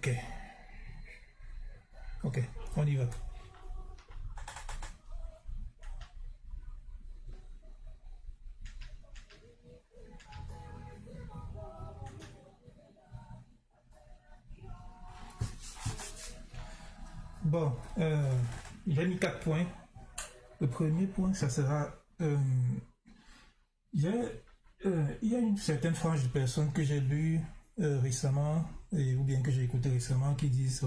Ok. Ok, on y va. Bon, j'ai mis 4 points. Le premier point, ça sera... il y a une certaine frange de personnes que j'ai lues récemment, ou bien que j'ai écouté récemment, qui disent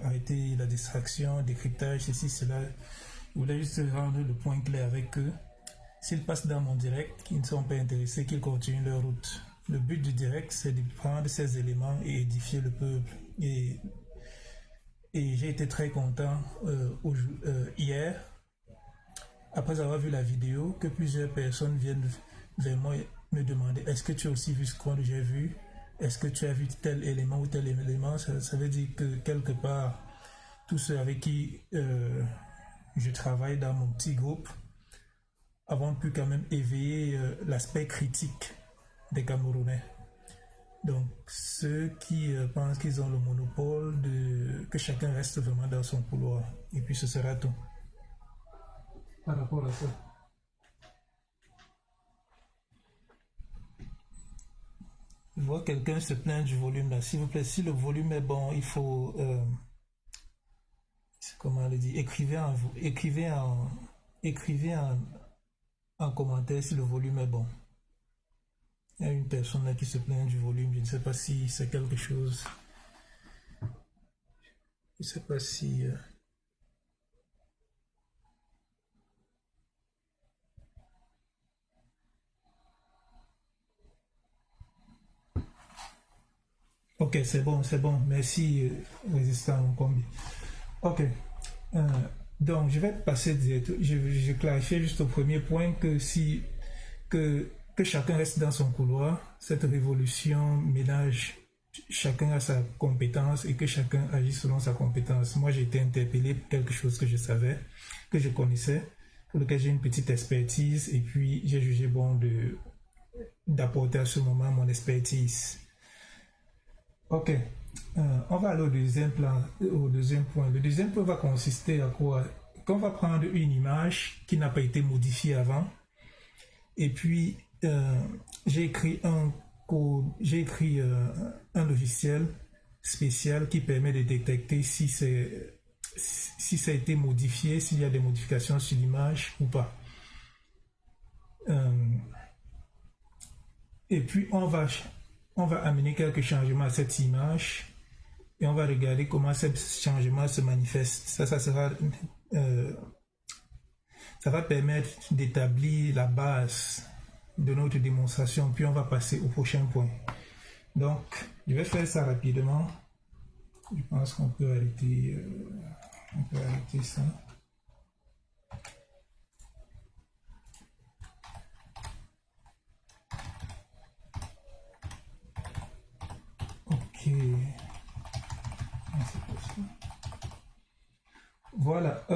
arrêtez la distraction, décryptage, ceci, cela. Je voulais juste rendre le point clair avec eux. S'ils passent dans mon direct, qu'ils ne sont pas intéressés, qu'ils continuent leur route. Le but du direct, c'est de prendre ces éléments et édifier le peuple. Et j'ai été très content hier, après avoir vu la vidéo, que plusieurs personnes viennent vers moi me demander est-ce que tu as aussi vu ce que j'ai vu? Est-ce que tu as vu tel élément ou tel élément? Ça veut dire que quelque part, tous ceux avec qui je travaille dans mon petit groupe avons pu quand même éveiller l'aspect critique des Camerounais. Donc, ceux qui pensent qu'ils ont le monopole, que chacun reste vraiment dans son couloir. Et puis, ce sera tout. Par rapport à ça. Je vois quelqu'un se plaindre du volume là. S'il vous plaît, si le volume est bon, il faut... comment on le dit? Écrivez en commentaire si le volume est bon. Il y a une personne là qui se plaint du volume. Je ne sais pas si c'est quelque chose. Je ne sais pas si... Ok, c'est bon. Merci, résistant combi. Ok. Donc, je vais passer direct. Je clarifie juste au premier point que que chacun reste dans son couloir. Cette révolution ménage chacun a sa compétence et que chacun agit selon sa compétence. Moi, j'ai été interpellé pour quelque chose que je savais, que je connaissais, pour lequel j'ai une petite expertise et puis j'ai jugé bon d'apporter à ce moment mon expertise. Ok, on va aller au deuxième point. Le deuxième point va consister à quoi? Qu'on va prendre une image qui n'a pas été modifiée avant et puis j'ai écrit un logiciel spécial qui permet de détecter si ça a été modifié, s'il y a des modifications sur l'image ou pas. Et puis on va amener quelques changements à cette image et on va regarder comment ces changements se manifestent. Ça va permettre d'établir la base de notre démonstration, puis on va passer au prochain point. Donc, je vais faire ça rapidement. Je pense qu'on peut arrêter ça. Ok. Voilà.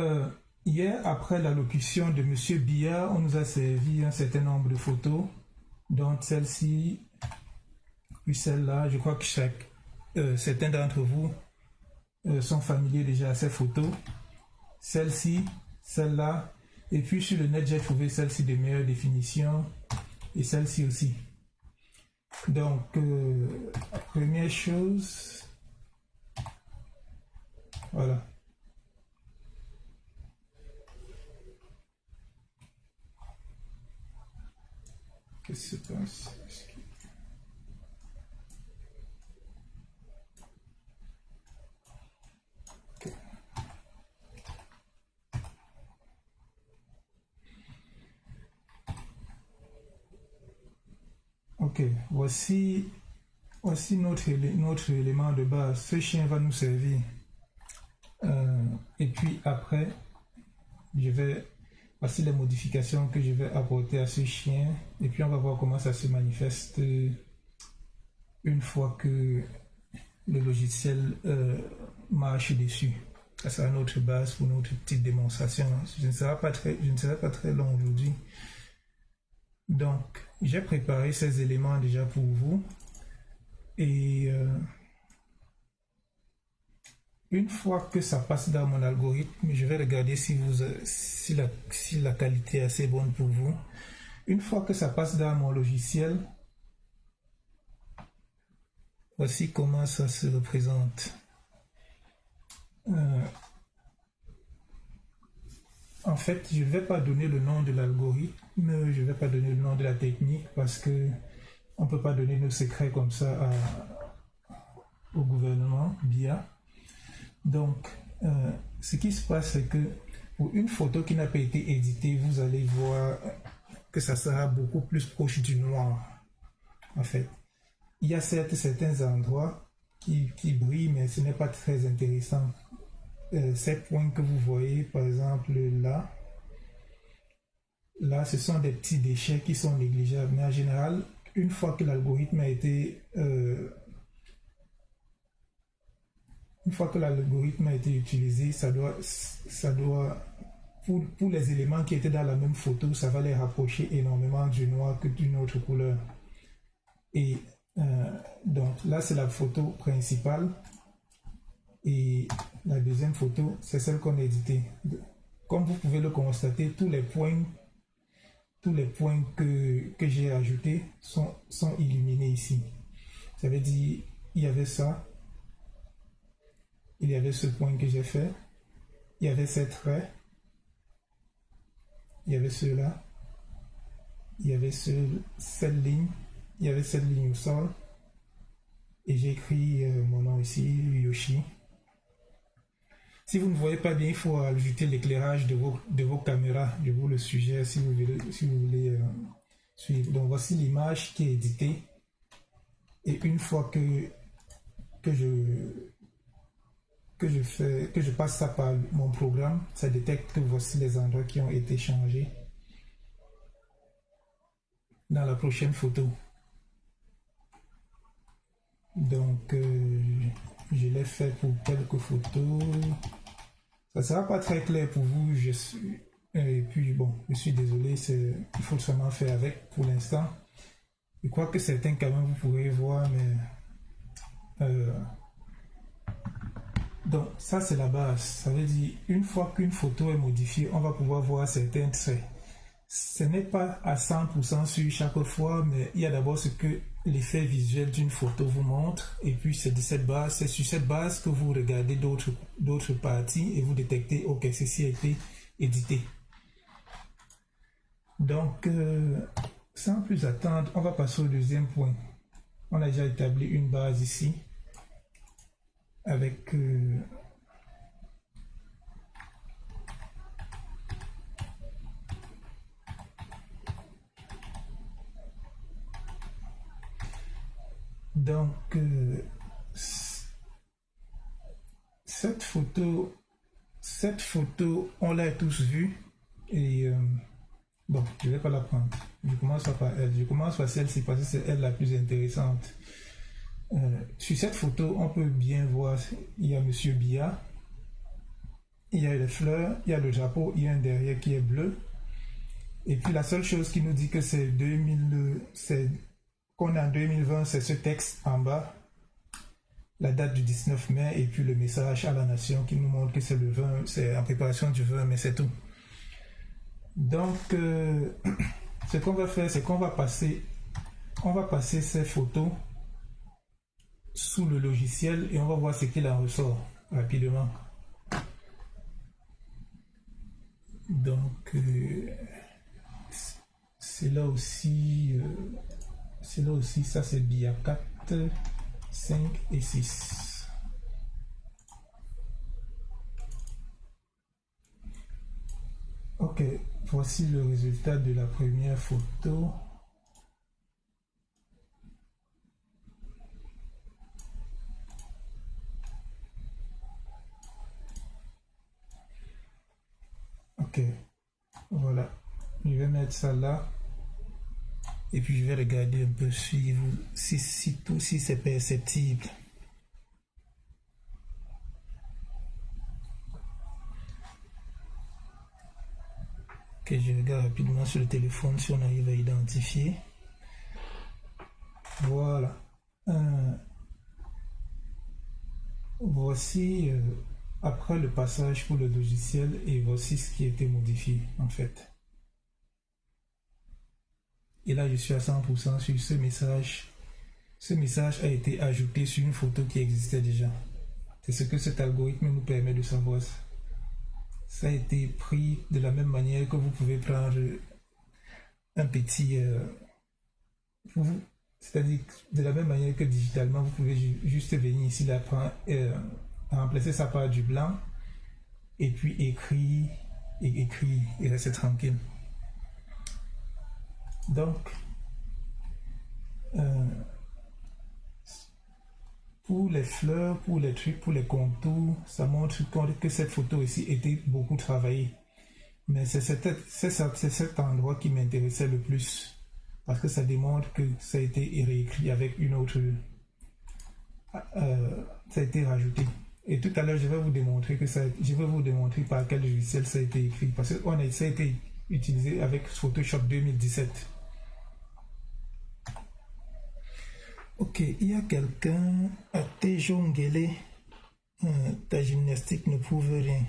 Hier, après l'allocution de M. Billard, on nous a servi un certain nombre de photos, dont celle-ci, puis celle-là. Je crois que certains d'entre vous sont familiers déjà à ces photos. Celle-ci, celle-là, et puis sur le net, j'ai trouvé celle-ci de meilleure définition, et celle-ci aussi. Donc, la première chose, voilà. Qu'est-ce qui se passe? Okay. Ok, voici notre élément de base. Ce chien va nous servir. Et puis après, voici les modifications que je vais apporter à ce chien. Et puis on va voir comment ça se manifeste une fois que le logiciel marche dessus. Ça sera notre base pour notre petite démonstration. Je ne serai pas très long aujourd'hui. Donc, j'ai préparé ces éléments déjà pour vous. Et une fois que ça passe dans mon algorithme, je vais regarder si la qualité est assez bonne pour vous. Une fois que ça passe dans mon logiciel, voici comment ça se représente. En fait, je ne vais pas donner le nom de l'algorithme, je ne vais pas donner le nom de la technique parce que on ne peut pas donner nos secrets comme ça au gouvernement, BIA. Donc, ce qui se passe, c'est que pour une photo qui n'a pas été éditée, vous allez voir que ça sera beaucoup plus proche du noir, en fait. Il y a certes certains endroits qui brillent, mais ce n'est pas très intéressant. Ces points que vous voyez, par exemple là, ce sont des petits déchets qui sont négligeables. Mais en général, une fois que l'algorithme a été utilisé, ça doit pour les éléments qui étaient dans la même photo, ça va les rapprocher énormément du noir que d'une autre couleur. Et donc là, c'est la photo principale. Et la deuxième photo, c'est celle qu'on a éditée. Comme vous pouvez le constater, tous les points que j'ai ajoutés sont illuminés ici. Ça veut dire, il y avait ça, il y avait ce point que j'ai fait, il y avait ces traits, il y avait ceux-là, il y avait cette ligne, il y avait cette ligne au sol, et j'ai écrit mon nom ici, Yoshi. Si vous ne voyez pas bien, il faut ajouter l'éclairage de vos caméras. Je vous le suggère si vous voulez suivre. Donc voici l'image qui est éditée. Et une fois que je passe ça par mon programme, ça détecte que voici les endroits qui ont été changés dans la prochaine photo. Donc je l'ai fait pour quelques photos. Ça ne sera pas très clair pour vous. Et puis bon, je suis désolé, il faut seulement faire avec pour l'instant. Je crois que certains quand même vous pourrez voir, mais donc ça c'est la base. Ça veut dire une fois qu'une photo est modifiée, on va pouvoir voir certains traits. Ce n'est pas à 100% sur chaque fois, mais il y a d'abord ce que l'effet visuel d'une photo vous montre, et puis c'est sur cette base que vous regardez d'autres parties et vous détectez, ok, ceci a été édité. Donc, sans plus attendre, on va passer au deuxième point. On a déjà établi une base ici avec donc cette photo on l'a tous vue et bon, je vais pas la prendre. Je commence par elle. Je commence par celle-ci parce que c'est elle la plus intéressante. Sur cette photo, on peut bien voir, il y a Monsieur Bia, il y a les fleurs, il y a le drapeau, il y a un derrière qui est bleu. Et puis la seule chose qui nous dit que c'est qu'on est en 2020, c'est ce texte en bas, la date du 19 mai, et puis le message à la nation qui nous montre que c'est le 20, c'est en préparation du 20, mais c'est tout. Donc, ce qu'on va faire, c'est qu'on va passer ces photos sous le logiciel et on va voir ce qu'il en ressort rapidement. Donc, c'est là aussi, ça c'est BIA 4, 5 et 6. Ok, voici le résultat de la première photo. Ok, voilà, je vais mettre ça là et puis je vais regarder un peu si c'est perceptible. Ok, je regarde rapidement sur le téléphone si on arrive à identifier. Voilà. Voici après le passage pour le logiciel et voici ce qui a été modifié en fait. Et là, je suis à 100% sur ce message. Ce message a été ajouté sur une photo qui existait déjà. C'est ce que cet algorithme nous permet de savoir. Ça a été pris de la même manière que vous pouvez prendre un petit... c'est-à-dire de la même manière que digitalement, vous pouvez juste venir ici, là, remplacer ça par du blanc et puis écrire et rester tranquille. Donc, pour les fleurs, pour les trucs, pour les contours, ça montre que cette photo ici était beaucoup travaillée. Mais c'est cet endroit qui m'intéressait le plus. Parce que ça démontre que ça a été réécrit avec une autre... ça a été rajouté. Et tout à l'heure, je vais vous démontrer par quel logiciel ça a été écrit. Parce que ça a été utilisé avec Photoshop 2017. Ok, il y a quelqu'un à Tejongele. Ta gymnastique ne prouve rien.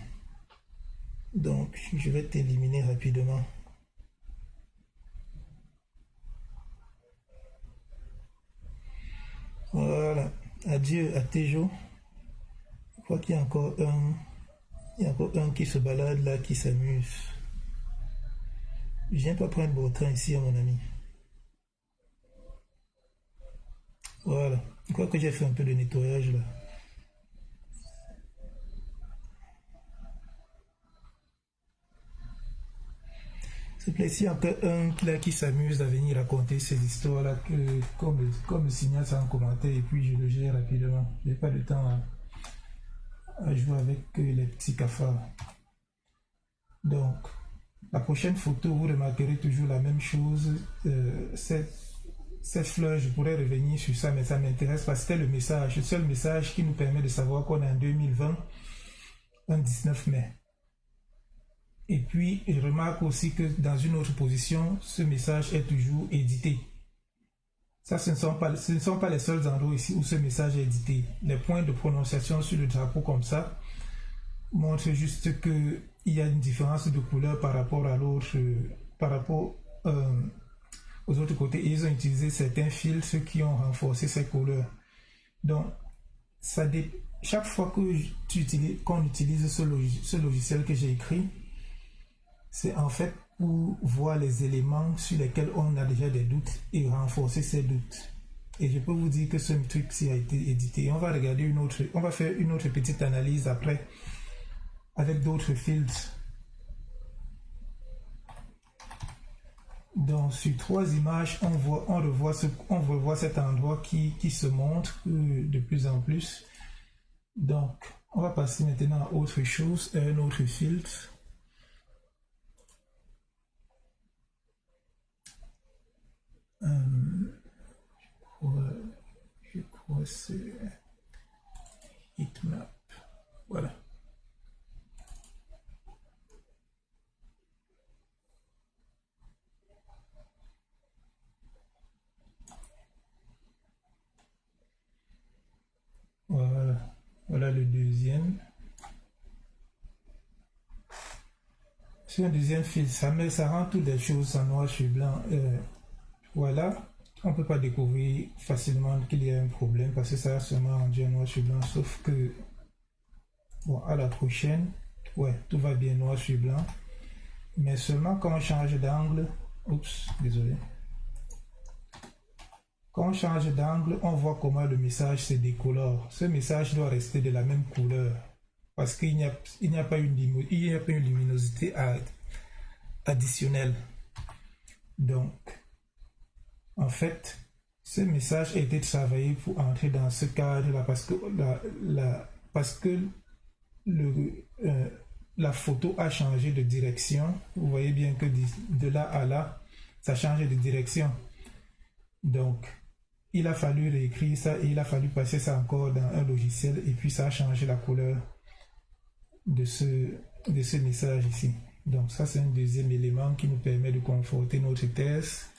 Donc, je vais t'éliminer rapidement. Voilà. Adieu à Tejo. Je crois qu'il y a encore un qui se balade là, qui s'amuse. Je viens pas prendre mon train ici, à mon ami. Voilà. Je crois que j'ai fait un peu de nettoyage là. S'il vous plaît, s'il y a encore un là qui s'amuse à venir raconter ces histoires là, comme le signal ça en commentaire et puis je le gère rapidement. Je n'ai pas de temps à jouer avec les petits cafards. Donc, la prochaine photo, vous remarquerez toujours la même chose. Cette fleur, je pourrais revenir sur ça, mais ça m'intéresse parce que c'était le seul message qui nous permet de savoir qu'on est en 2020, un 19 mai. Et puis, je remarque aussi que dans une autre position, ce message est toujours édité. Ça, ce ne sont pas les seuls endroits ici où ce message est édité. Les points de prononciation sur le drapeau comme ça montrent juste qu'il y a une différence de couleur par rapport à l'autre, par rapport aux autres côtés. Et ils ont utilisé certains filtres qui ont renforcé ces couleurs. Donc, chaque fois qu'on utilise ce logiciel que j'ai écrit, c'est en fait pour voir les éléments sur lesquels on a déjà des doutes et renforcer ces doutes. Et je peux vous dire que ce truc-ci a été édité. On va faire une autre petite analyse après avec d'autres filtres. Donc sur 3 images, on revoit cet endroit qui se montre de plus en plus. Donc on va passer maintenant à autre chose, à un autre filtre. Je crois que c'est Heatmap. Voilà. Voilà le deuxième. Sur un deuxième fil, ça rend toutes les choses en noir sur blanc. Voilà, on ne peut pas découvrir facilement qu'il y a un problème parce que ça a seulement rendu en noir sur blanc, sauf que, bon, à la prochaine, ouais, tout va bien noir sur blanc. Mais seulement quand on change d'angle, oups, désolé. Quand on change d'angle, on voit comment le message se décolore. Ce message doit rester de la même couleur parce qu'il n'y a pas une luminosité additionnelle. Donc, en fait, ce message a été travaillé pour entrer dans ce cadre-là parce que la photo a changé de direction. Vous voyez bien que de là à là, ça change de direction. Donc, il a fallu réécrire ça et il a fallu passer ça encore dans un logiciel et puis ça a changé la couleur de ce message ici. Donc ça, c'est un deuxième élément qui nous permet de conforter notre thèse.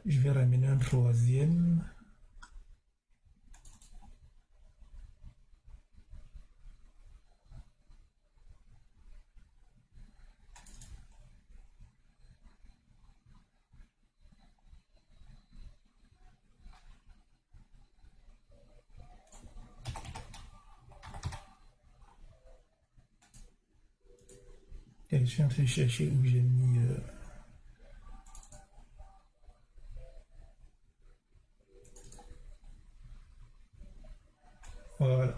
Je vais ramener un troisième. Je suis en train de chercher où j'ai mis... Voilà.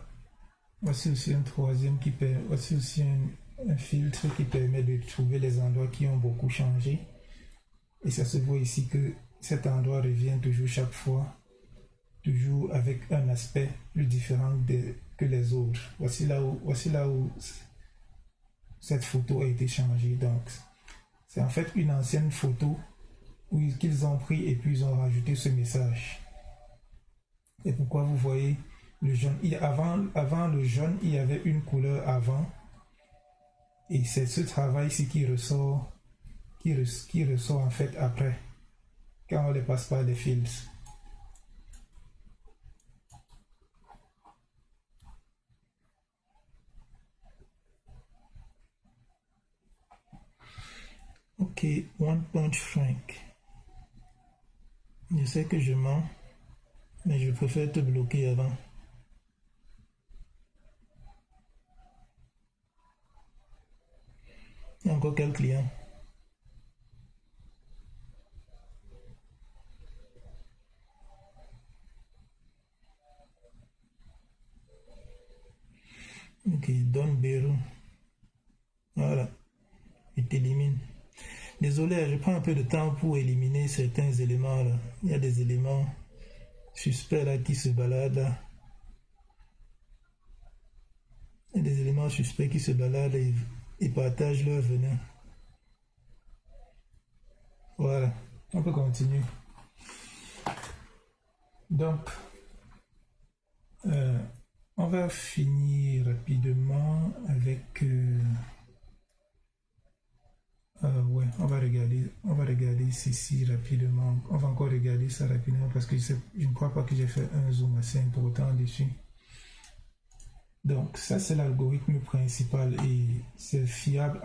Voici aussi un troisième qui permet... Voici aussi un filtre qui permet de trouver les endroits qui ont beaucoup changé. Et ça se voit ici que cet endroit revient toujours chaque fois, toujours avec un aspect plus différent que les autres. Voici là où cette photo a été changée. Donc, c'est en fait une ancienne photo qu'ils ont pris et puis ils ont rajouté ce message. Et pourquoi vous voyez le jaune? Avant le jaune, il y avait une couleur avant. Et c'est ce travail ici qui ressort en fait après, quand on les passe par les filtres. Ok, One Punch Frank. Je sais que je mens, mais je préfère te bloquer avant. Il y a encore quel client? Ok, Don Beru. Voilà, il t'élimine. Désolé, je prends un peu de temps pour éliminer certains éléments là. Il y a des éléments suspects là qui se baladent là. Il y a des éléments suspects qui se baladent et partagent leur venin. Voilà, on peut continuer. Donc, on va finir rapidement avec... ouais, on va regarder ceci rapidement. On va encore regarder ça rapidement parce que je ne crois pas que j'ai fait un zoom assez important dessus. Donc, ça c'est l'algorithme principal et c'est fiable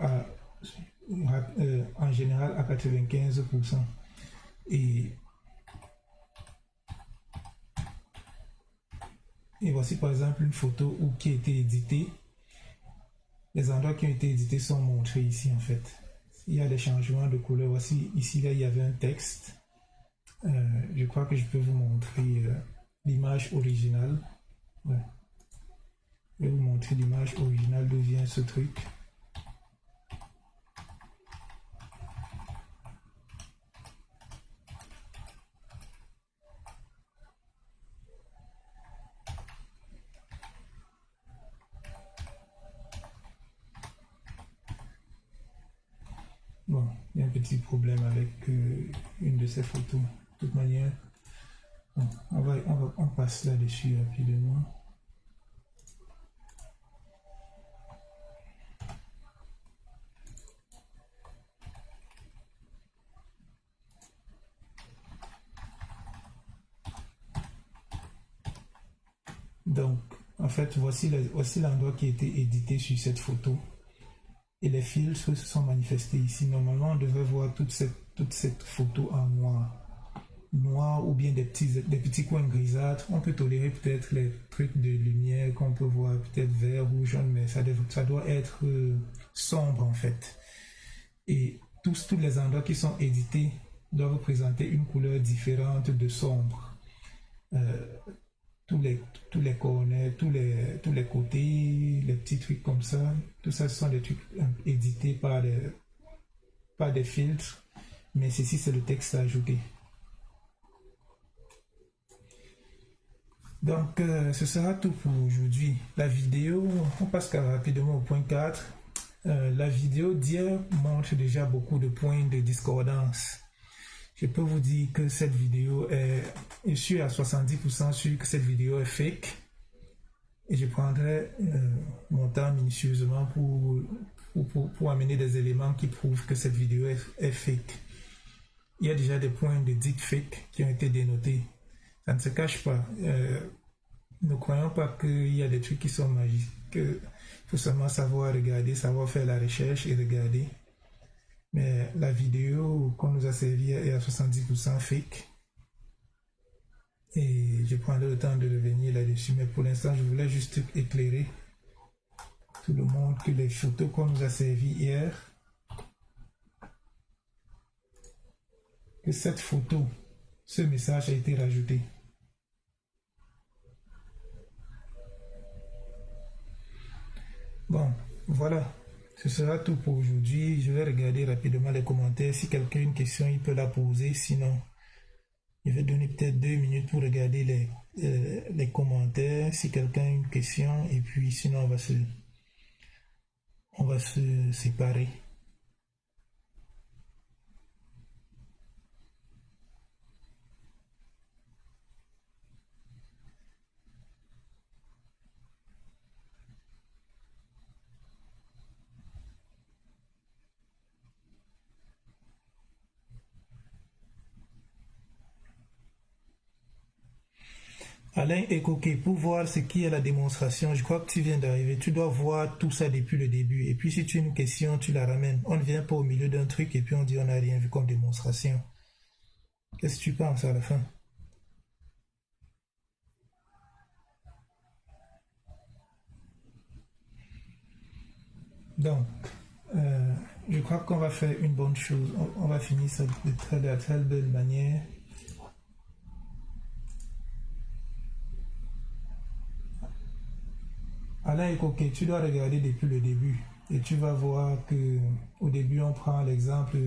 en général à 95%. Et voici par exemple une photo qui a été éditée. Les endroits qui ont été édités sont montrés ici en fait. Il y a des changements de couleur. Voici ici là il y avait un texte. Je crois que je peux vous montrer l'image originale. Ouais. Je vais vous montrer l'image originale d'où vient ce truc. Bon, il y a un petit problème avec une de ces photos. De toute manière, bon, on passe là-dessus rapidement. Donc, en fait, voici l'endroit qui a été édité sur cette photo. Et les filtres se sont manifestés ici. Normalement, on devrait voir toute cette photo en noir ou bien des petits coins grisâtres. On peut tolérer peut-être les trucs de lumière qu'on peut voir peut-être vert ou jaune, mais ça doit être sombre en fait. Et tous les endroits qui sont édités doivent présenter une couleur différente de sombre. Tous les corners, tous les côtés, les petits trucs comme ça, tout ça, ce sont des trucs édités par des filtres, mais ceci c'est le texte ajouté. Donc, ce sera tout pour aujourd'hui. La vidéo, on passe rapidement au point 4. La vidéo d'hier montre déjà beaucoup de points de discordance. Je peux vous dire que cette vidéo je suis à 70% sûr que cette vidéo est fake. Et je prendrai mon temps minutieusement pour amener des éléments qui prouvent que cette vidéo est fake. Il y a déjà des points de deepfake qui ont été dénotés. Ça ne se cache pas. Ne croyons pas qu'il y a des trucs qui sont magiques. Il faut seulement savoir regarder, savoir faire la recherche et regarder. Mais la vidéo qu'on nous a servi est à 70% fake. Et je prendrai le temps de revenir là-dessus. Mais pour l'instant, je voulais juste éclairer tout le monde que les photos qu'on nous a servi hier que cette photo, ce message a été rajouté. Bon, voilà. Ce sera tout pour aujourd'hui. Je vais regarder rapidement les commentaires. Si quelqu'un a une question, il peut la poser. Sinon, je vais donner peut-être 2 minutes pour regarder les commentaires. Si quelqu'un a une question, et puis sinon, on va se séparer. Alain Ekoke, pour voir ce qui est la démonstration, je crois que tu viens d'arriver. Tu dois voir tout ça depuis le début. Et puis si tu as une question, tu la ramènes. On ne vient pas au milieu d'un truc et puis on dit on n'a rien vu comme démonstration. Qu'est-ce que tu penses à la fin? Donc, je crois qu'on va faire une bonne chose. On va finir ça de très belle manière. Alain Ekoke, tu dois regarder depuis le début et tu vas voir que au début on prend l'exemple.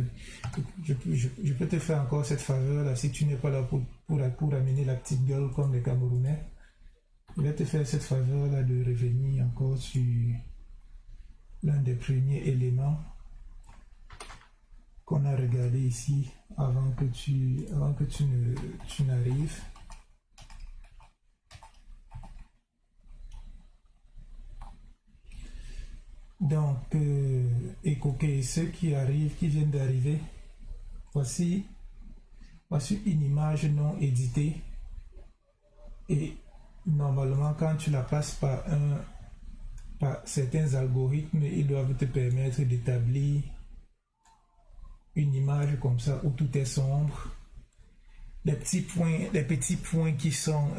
Je peux te faire encore cette faveur là si tu n'es pas là pour amener la petite gueule comme les Camerounais. Je vais te faire cette faveur là de revenir encore sur l'un des premiers éléments qu'on a regardé ici avant que tu n'arrives. Donc, Ekoke, ceux qui viennent d'arriver, voici une image non éditée. Et normalement, quand tu la passes par certains algorithmes, ils doivent te permettre d'établir une image comme ça où tout est sombre. Les petits points qui sont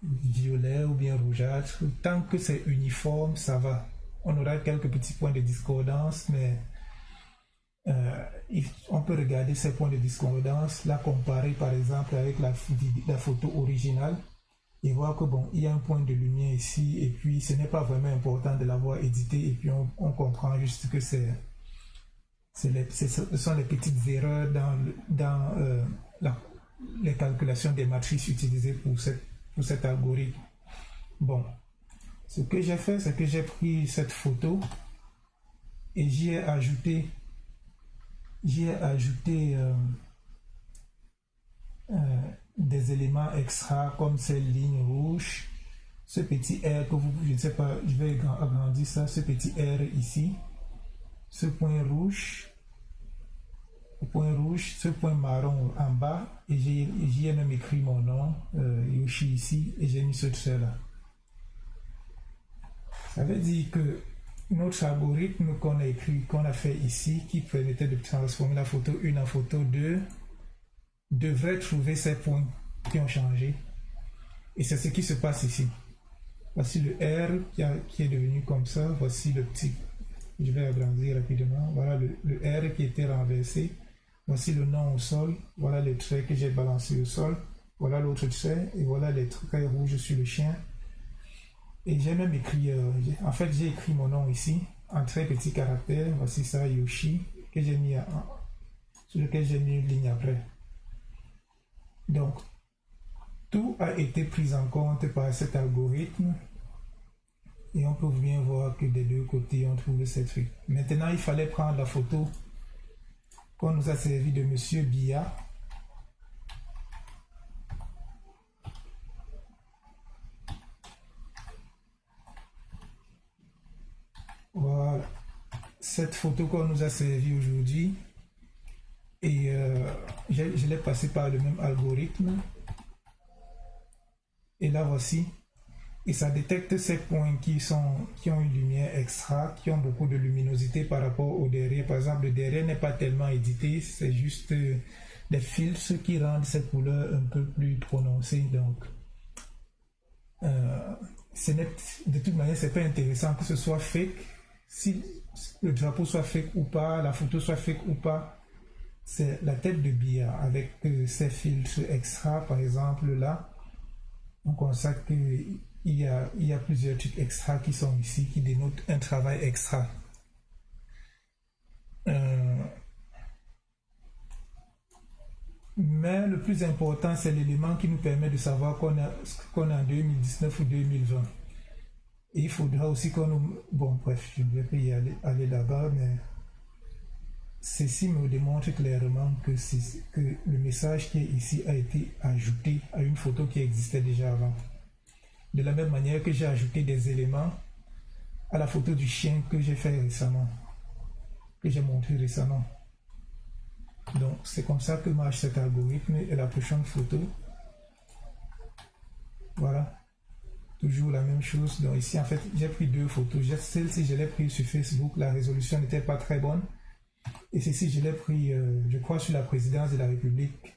violets ou bien rougeâtres, tant que c'est uniforme, ça va. On aura quelques petits points de discordance, mais on peut regarder ces points de discordance, la comparer par exemple avec la photo originale et voir que bon, il y a un point de lumière ici et puis ce n'est pas vraiment important de l'avoir édité et puis on comprend juste que ce sont les petites erreurs dans les calculations des matrices utilisées pour cet algorithme. Bon. Ce que j'ai fait, c'est que j'ai pris cette photo et j'y ai ajouté des éléments extra comme ces lignes rouges, ce petit R que je ne sais pas, je vais agrandir ça, ce petit R ici, ce point rouge, ce point marron en bas, et j'y ai même écrit mon nom, Yoshi ici, et j'ai mis ce trait là. Ça veut dire que notre algorithme qu'on a fait ici, qui permettait de transformer la photo 1 en photo 2, devrait trouver ces points qui ont changé. Et c'est ce qui se passe ici. Voici le R qui est devenu comme ça. Voici le petit. Je vais agrandir rapidement. Voilà le R qui était renversé. Voici le nom au sol. Voilà le trait que j'ai balancé au sol. Voilà l'autre trait. Et voilà les traits rouges sur le chien. Et j'ai même écrit, en fait j'ai écrit mon nom ici, en très petit caractère, voici ça, Yoshi, que j'ai mis sur lequel j'ai mis une ligne après. Donc, tout a été pris en compte par cet algorithme, et on peut bien voir que des deux côtés on trouve ces trucs. Maintenant, il fallait prendre la photo qu'on nous a servi de Monsieur Bia. Voilà, cette photo qu'on nous a servi aujourd'hui, et je l'ai passé par le même algorithme, et là voici, et ça détecte ces points qui ont une lumière extra, qui ont beaucoup de luminosité par rapport au derrière. Par exemple, le derrière n'est pas tellement édité, c'est juste des filtres qui rendent cette couleur un peu plus prononcée. Donc, de toute manière, c'est pas intéressant que ce soit fake. Si le drapeau soit fake ou pas, la photo soit fake ou pas, c'est la tête de Biya avec ses filtres extra, par exemple là. On constate qu'il y a plusieurs trucs extra qui sont ici, qui dénotent un travail extra. Mais le plus important, c'est l'élément qui nous permet de savoir qu'on est en 2019 ou 2020. Et il faudra aussi qu'on nous... Bon, bref, je ne vais pas y aller là-bas, mais ceci me démontre clairement que le message qui est ici a été ajouté à une photo qui existait déjà avant. De la même manière que j'ai ajouté des éléments à la photo du chien que j'ai fait récemment, que j'ai montré récemment. Donc, c'est comme ça que marche cet algorithme. Et la prochaine photo, voilà. Toujours la même chose. Donc ici, en fait, j'ai pris deux photos. Celle-ci, je l'ai prise sur Facebook. La résolution n'était pas très bonne. Et celle-ci, je l'ai pris, je crois, sur la présidence de la République.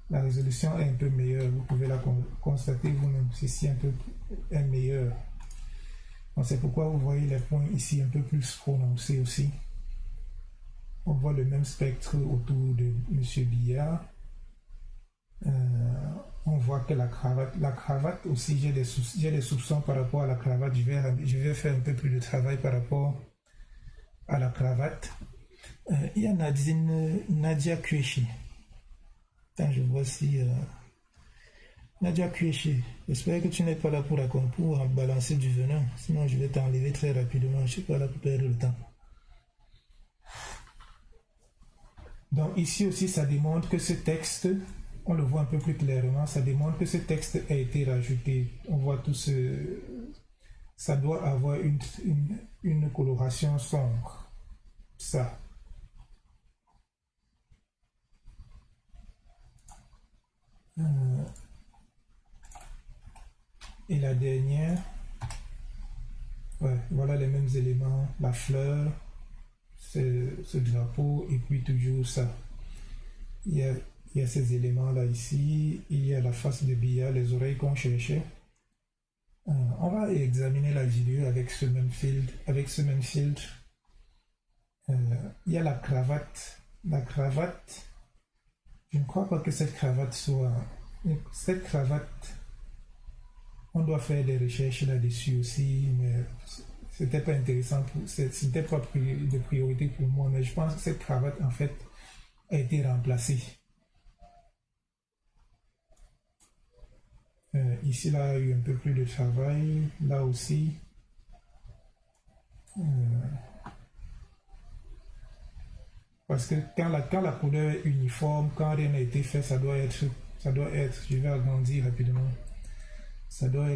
La résolution est un peu meilleure. Vous pouvez la constater vous-même. Celle-ci est meilleure. Donc c'est pourquoi vous voyez les points ici un peu plus prononcés aussi. On voit le même spectre autour de M. Biya. On voit que la cravate aussi, j'ai des soupçons par rapport à la cravate. Je vais faire un peu plus de travail par rapport à la cravate. Il y a Nadia Kueshi. Attends, je vois si... Nadia Kueshi, j'espère que tu n'es pas là pour balancer du venin. Sinon, je vais t'enlever très rapidement. Je ne suis pas là pour perdre le temps. Donc ici aussi, ça démontre que ce texte... On le voit un peu plus clairement, ça démontre que ce texte a été rajouté. On voit tout ce... Ça doit avoir une coloration sombre. Ça. Et la dernière, ouais, voilà les mêmes éléments. La fleur, ce drapeau, et puis toujours ça. Il y a ces éléments-là ici, il y a la face de Biya, les oreilles qu'on cherchait. On va examiner la vidéo avec ce même filtre. Il y a la cravate. La cravate, je ne crois pas que cette cravate soit... Cette cravate, on doit faire des recherches là-dessus aussi, mais c'était pas intéressant, c'était pas de priorité pour moi, mais je pense que cette cravate, en fait, a été remplacée. Ici, là, il y a eu un peu plus de travail. Là aussi. Parce que quand la couleur est uniforme, quand rien n'a été fait, ça doit être, je vais agrandir rapidement. Ça doit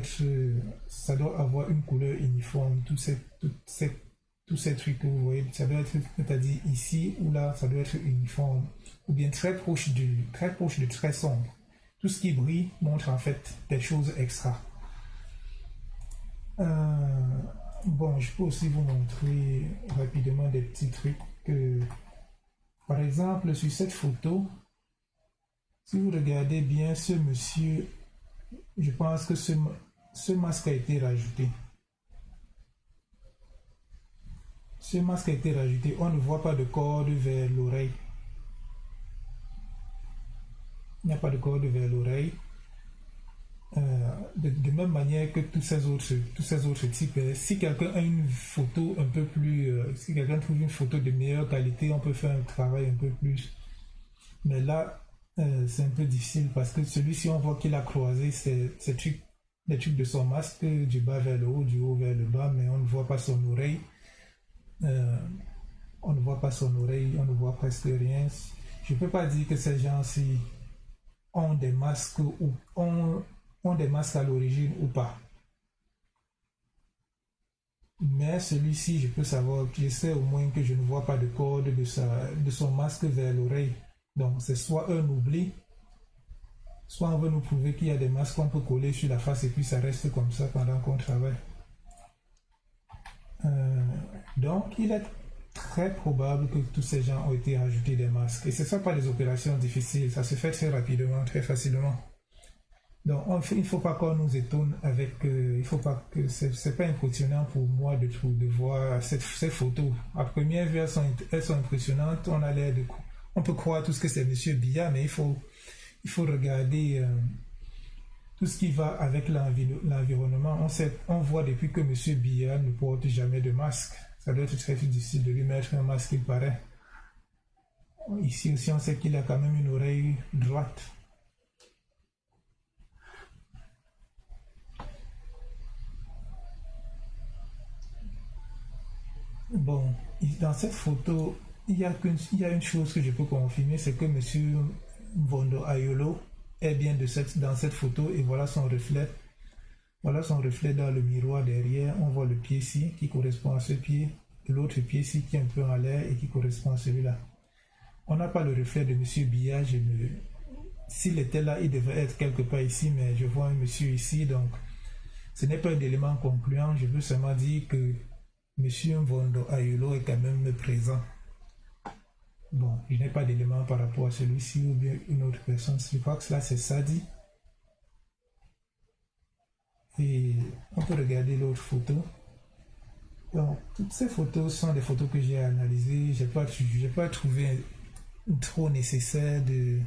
avoir une couleur uniforme. Tous ces trucs que vous voyez, ça doit être, c'est-à-dire ici ou là, ça doit être uniforme. Ou bien très proche de très sombre. Tout ce qui brille montre en fait des choses extra. Bon, je peux aussi vous montrer rapidement des petits trucs que, par exemple, sur cette photo, si vous regardez bien ce monsieur, je pense que ce masque a été rajouté. Ce masque a été rajouté. On ne voit pas de corde vers l'oreille. Il n'y a pas de corde vers l'oreille. De même manière que tous ces autres types. Si quelqu'un a une photo un peu plus... si quelqu'un trouve une photo de meilleure qualité, on peut faire un travail un peu plus. Mais là, c'est un peu difficile parce que celui-ci, on voit qu'il a croisé les trucs de son masque du bas vers le haut, du haut vers le bas, mais on ne voit pas son oreille. On ne voit pas son oreille, on ne voit presque rien. Je ne peux pas dire que ces gens-ci ont des masques ou ont des masques à l'origine ou pas. Mais celui-ci, je peux savoir, je sais au moins que je ne vois pas de corde de son masque vers l'oreille. Donc c'est soit un oubli, soit on veut nous prouver qu'il y a des masques qu'on peut coller sur la face et puis ça reste comme ça pendant qu'on travaille. Donc il est très probable que tous ces gens ont été rajoutés des masques. Et ce ne sont pas des opérations difficiles, ça se fait très rapidement, très facilement. Donc il ne faut pas qu'on nous étonne avec... il faut pas que c'est pas impressionnant pour moi de voir ces photos. À première vue, elles sont impressionnantes, on peut croire tout ce que c'est Monsieur Biya, mais il faut regarder tout ce qui va avec l'environnement. On voit depuis que Monsieur Biya ne porte jamais de masque. Ça doit être très difficile de lui mettre un masque, il paraît. Ici aussi, on sait qu'il a quand même une oreille droite. Bon, dans cette photo, il y a une chose que je peux confirmer, c'est que Monsieur Mvondo Ayolo est bien dans cette photo et voilà son reflet. Voilà son reflet dans le miroir derrière. On voit le pied-ci qui correspond à ce pied, l'autre pied-ci qui est un peu en l'air et qui correspond à celui-là. On n'a pas le reflet de Monsieur Biya. S'il était là, il devrait être quelque part ici, mais je vois un monsieur ici, donc ce n'est pas un élément concluant. Je veux seulement dire que Monsieur Mvondo Ayolo est quand même présent. Bon, je n'ai pas d'élément par rapport à celui-ci ou bien une autre personne. Je crois que là, c'est Sadi. Et on peut regarder l'autre photo. Donc, toutes ces photos sont des photos que j'ai analysées. Je n'ai pas trouvé trop nécessaire de...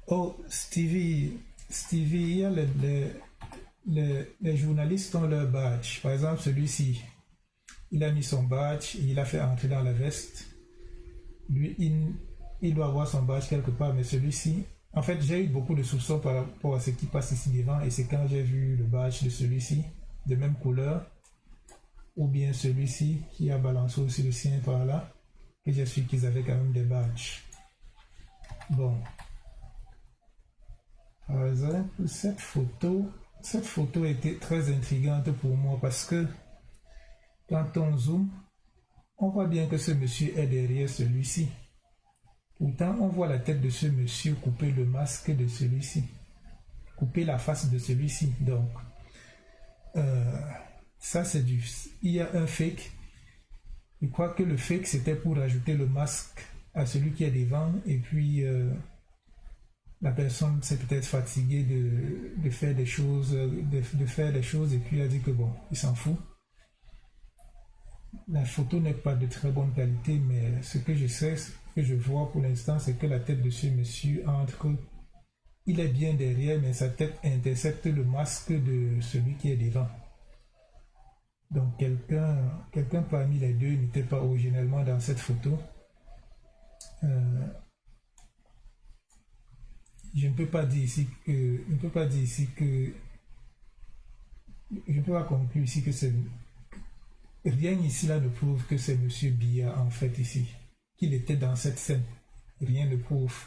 Oh, Stevie, il y a les journalistes ont leur badge. Par exemple, celui-ci, il a mis son badge et il a fait entrer dans la veste. Lui, il doit avoir son badge quelque part, mais celui-ci... En fait, j'ai eu beaucoup de soupçons par rapport à ce qui passe ici devant, et c'est quand j'ai vu le badge de celui-ci, de même couleur, ou bien celui-ci qui a balancé aussi le sien par là, que j'ai su qu'ils avaient quand même des badges. Bon. Par exemple, cette photo était très intrigante pour moi parce que quand on zoome, on voit bien que ce monsieur est derrière celui-ci. Pourtant, on voit la tête de ce monsieur couper le masque de celui-ci, couper la face de celui-ci. Donc, ça c'est il y a un fake. Je crois que le fake c'était pour ajouter le masque à celui qui est devant et puis la personne s'est peut-être fatiguée de faire des choses, de faire des choses et puis a dit que bon, il s'en fout. La photo n'est pas de très bonne qualité, mais ce que je sais, ce que je vois pour l'instant, c'est que la tête de ce monsieur il est bien derrière, mais sa tête intercepte le masque de celui qui est devant. Donc quelqu'un parmi les deux n'était pas originellement dans cette photo. Je ne peux pas dire ici que je ne peux pas conclure ici que c'est... Rien ici là ne prouve que c'est Monsieur Biya en fait ici, qu'il était dans cette scène. Rien ne prouve.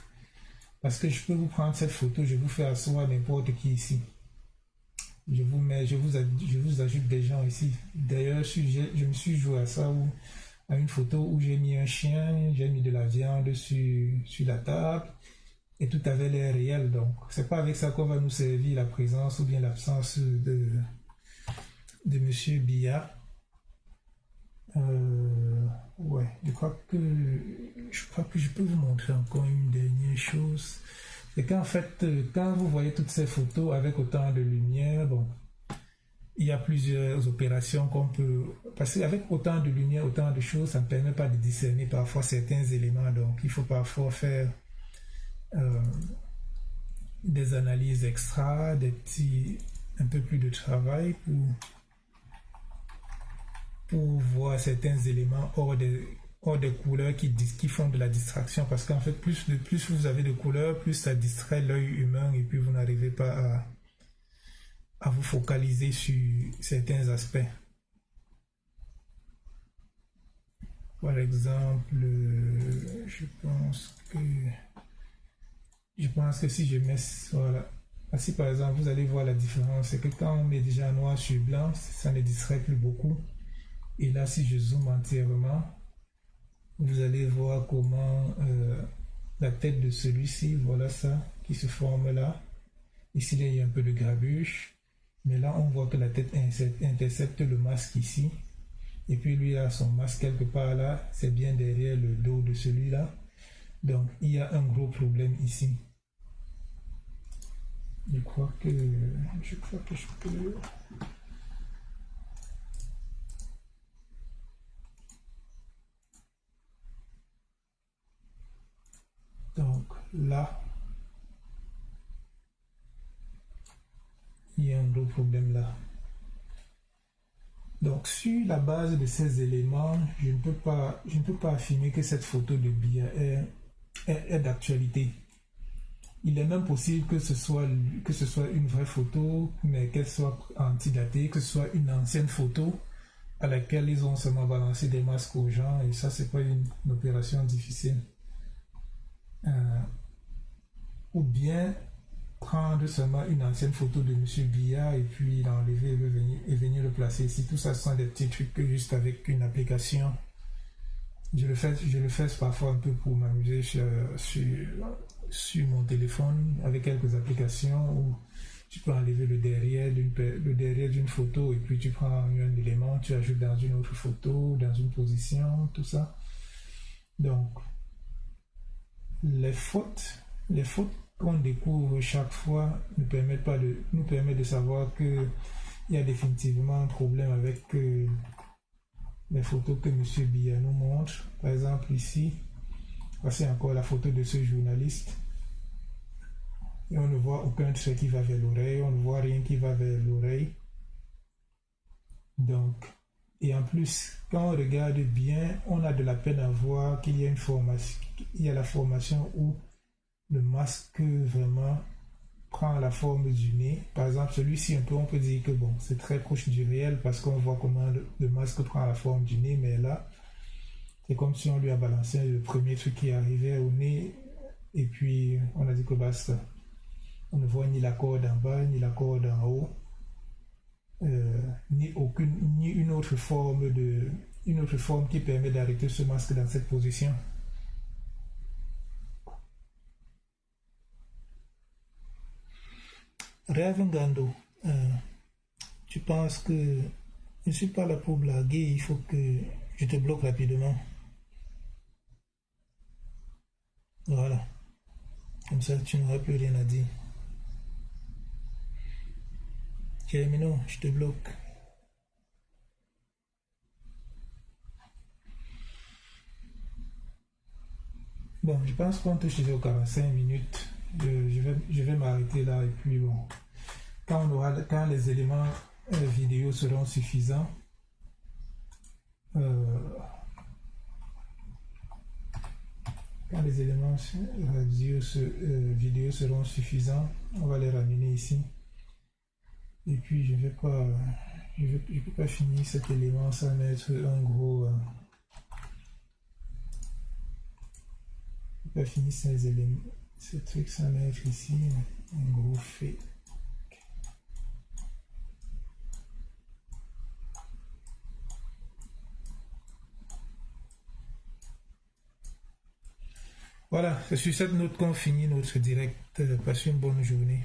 Parce que je peux vous prendre cette photo, je vous fais asseoir n'importe qui ici. Je vous ajoute des gens ici. D'ailleurs, je me suis joué à ça, à une photo où j'ai mis un chien, j'ai mis de la viande sur la table, et tout avait l'air réel. Donc, c'est pas avec ça qu'on va nous servir la présence ou bien l'absence de Monsieur Biya. Ouais, je crois que je peux vous montrer encore une dernière chose. C'est qu'en fait, quand vous voyez toutes ces photos avec autant de lumière, bon, il y a plusieurs opérations qu'on peut... Parce qu'avec autant de lumière, autant de choses, ça ne permet pas de discerner parfois certains éléments. Donc, il faut parfois faire des analyses extra, un peu plus de travail pour voir certains éléments hors des couleurs qui font de la distraction, parce qu'en fait plus vous avez de couleurs, plus ça distrait l'œil humain et puis vous n'arrivez pas à vous focaliser sur certains aspects. Par exemple, je pense que si je mets, voilà, ainsi par exemple vous allez voir la différence, c'est que quand on met déjà noir sur blanc, ça ne distrait plus beaucoup. Et là, si je zoome entièrement, vous allez voir comment la tête de celui-ci, voilà ça, qui se forme là. Ici, il y a un peu de grabuge. Mais là, on voit que la tête intercepte le masque ici. Et puis, lui a son masque quelque part là. C'est bien derrière le dos de celui-là. Donc, il y a un gros problème ici. Je crois que je peux... Donc là, il y a un gros problème là. Donc sur la base de ces éléments, je ne peux pas affirmer que cette photo de Biya est d'actualité. Il est même possible que ce soit une vraie photo, mais qu'elle soit antidatée, que ce soit une ancienne photo à laquelle ils ont seulement balancé des masques aux gens, et ça, c'est pas une opération difficile. Ou bien prendre seulement une ancienne photo de M. Biya et puis l'enlever et venir le placer ici. Tout ça, ce sont des petits trucs que juste avec une application. Je le fais parfois un peu pour m'amuser sur mon téléphone avec quelques applications où tu peux enlever le derrière d'une photo et puis tu prends un élément, tu ajoutes dans une autre photo, dans une position, tout ça. Donc, les fautes qu'on découvre chaque fois nous permettent de savoir qu'il y a définitivement un problème avec les photos que M. Biya nous montre. Par exemple, ici, voici encore la photo de ce journaliste. Et on ne voit aucun trait qui va vers l'oreille, on ne voit rien qui va vers l'oreille. Donc, et en plus, quand on regarde bien, on a de la peine à voir qu'il y a la formation où le masque vraiment prend la forme du nez. Par exemple, celui-ci, on peut dire que bon, c'est très proche du réel parce qu'on voit comment le masque prend la forme du nez, mais là, c'est comme si on lui a balancé le premier truc qui arrivait au nez et puis on a dit que basta. On ne voit ni la corde en bas, ni la corde en haut, ni une autre forme qui permet d'arrêter ce masque dans cette position. Ravengando, tu penses que je ne suis pas là pour blaguer, il faut que je te bloque rapidement. Voilà. Comme ça, tu n'auras plus rien à dire. Jérémino, je te bloque. Bon, je pense qu'on touche aux 45 minutes. Je vais m'arrêter là et puis bon. Quand les éléments vidéo seront suffisants, quand les éléments vidéo seront suffisants, on va les ramener ici. Et puis je peux pas finir cet élément sans mettre un gros. Je peux pas finir ce truc sans mettre ici un gros fait. Voilà, c'est sur cette note qu'on finit notre direct. Passez une bonne journée.